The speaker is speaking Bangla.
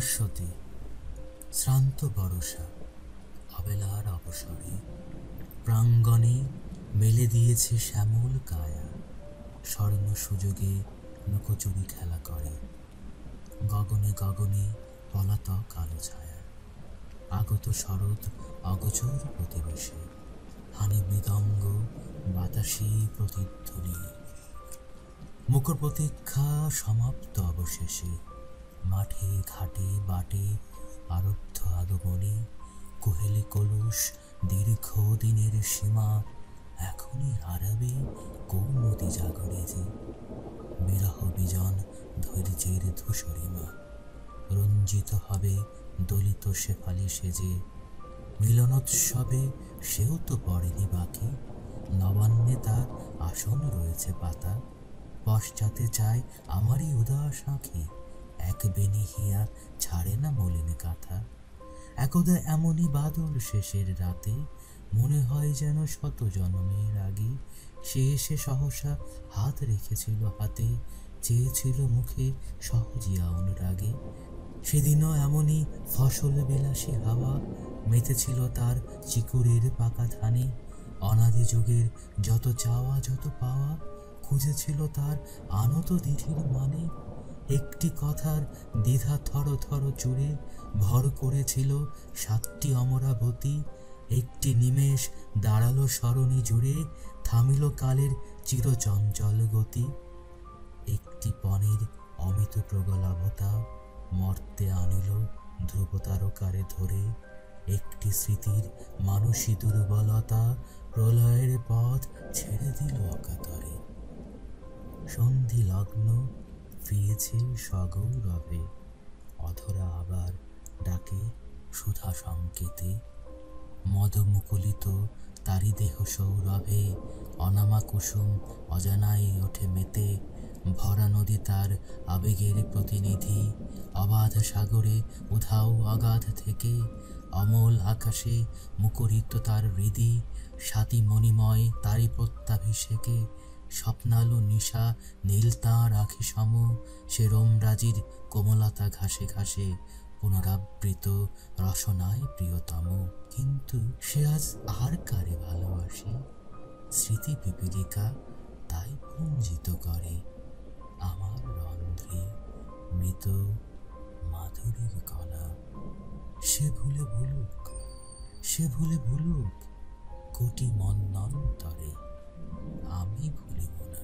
শাশ্বতী শ্রান্ত বরষা অবেলার অবসরে প্রাঙ্গণে মেলে দিয়েছে শ্যামল কায়া। স্বর্ণ সুযোগে লুকোচুরি খেলা করে গগনে গগনে পলাতক আলো ছায়া। আগত শরৎ অগোচর প্রতিবেশে হানি মৃদঙ্গ বাতাসী প্রতিধ্বনি। মুখর প্রতীক্ষা সমাপ্ত অবশেষে মাঠে ঘাটে বাটে আরব্ধ আগমনী। কোহেলি কলুষ দীর্ঘ দিনের সীমা এখনই হারাবে কৌমুদী জাগরে যে। বিরহ বিজন ধৈর্যের ধূসরিমা রঞ্জিত হবে দলিত শেফালি সেজে। মিলনোৎসবে সেও তো পড়েনি বাকি, নবান্নে তার আসন রয়েছে পাতা। পশ্চাতে চায় আমারই উদাস আঁখি, এক বেনি হিয়া ছাড়ে না মলিন কাঁথা। একদা এমনই বাদল শেষের রাতে মনে হয় যেন শত জন্মের আগে সে এসে সহসা হাত রেখেছিল হাতে, চেয়েছিল মুখে সহজিয়া অনুরাগে। সেদিনও এমনই ফসল বিলাসী হাওয়া মেতেছিল তার চিকুরের পাকা ধানে। অনাদি যুগের যত চাওয়া যত পাওয়া খুঁজেছিল তার আনত দিঘির মানে। একটি কথার দ্বিধা থর থর জুড়ে ভর করেছিল সাতটি অমরাবতী। একটি নিমেষ দাঁড়ালো সরণি জুড়ে থামিল কালের চিরচঞ্চল গতি। একটি পণের অমিত প্রগলাভতা মর্তে আনিল ধ্রুবতারকারে ধরে। একটি স্মৃতির মানসী দুর্বলতা প্রলয়ের পথ ছেড়ে দিল অকাতরে। সন্ধি লগ্ন ফিরেছে সগৌরবে, অধরা আবার ডাকে সুধা সংকেতে। মদমুকুলিত তারি দেহ সৌরভে অনামা কুসুম অজানাই ওঠে মেতে। ভরা নদী তার আবেগের প্রতিনিধি, অবাধ সাগরে উধাও অগাধ থেকে। অমল আকাশে মুখরিত তার হৃদি, স্বাতি মণিময় তারি প্রত্যাভিষেকে। স্বপ্নালু নিশা নীল তাঁর আখি সম, সে রোমরাজির কোমলতা ঘাসে ঘাসে পুনরাবৃত রসনায় প্রিয়তম। কিন্তু সে আজ আর কারে ভালোবাসে, স্মৃতি পিপীলিকা তাই পুঞ্জিত করে আমার রন্ধ্রে মৃত মাধুরীর কণা। সে ভুলে ভুলুক, সে ভুলে ভুলুক কোটি মন্বন্তরে, আমি ভুলিব না।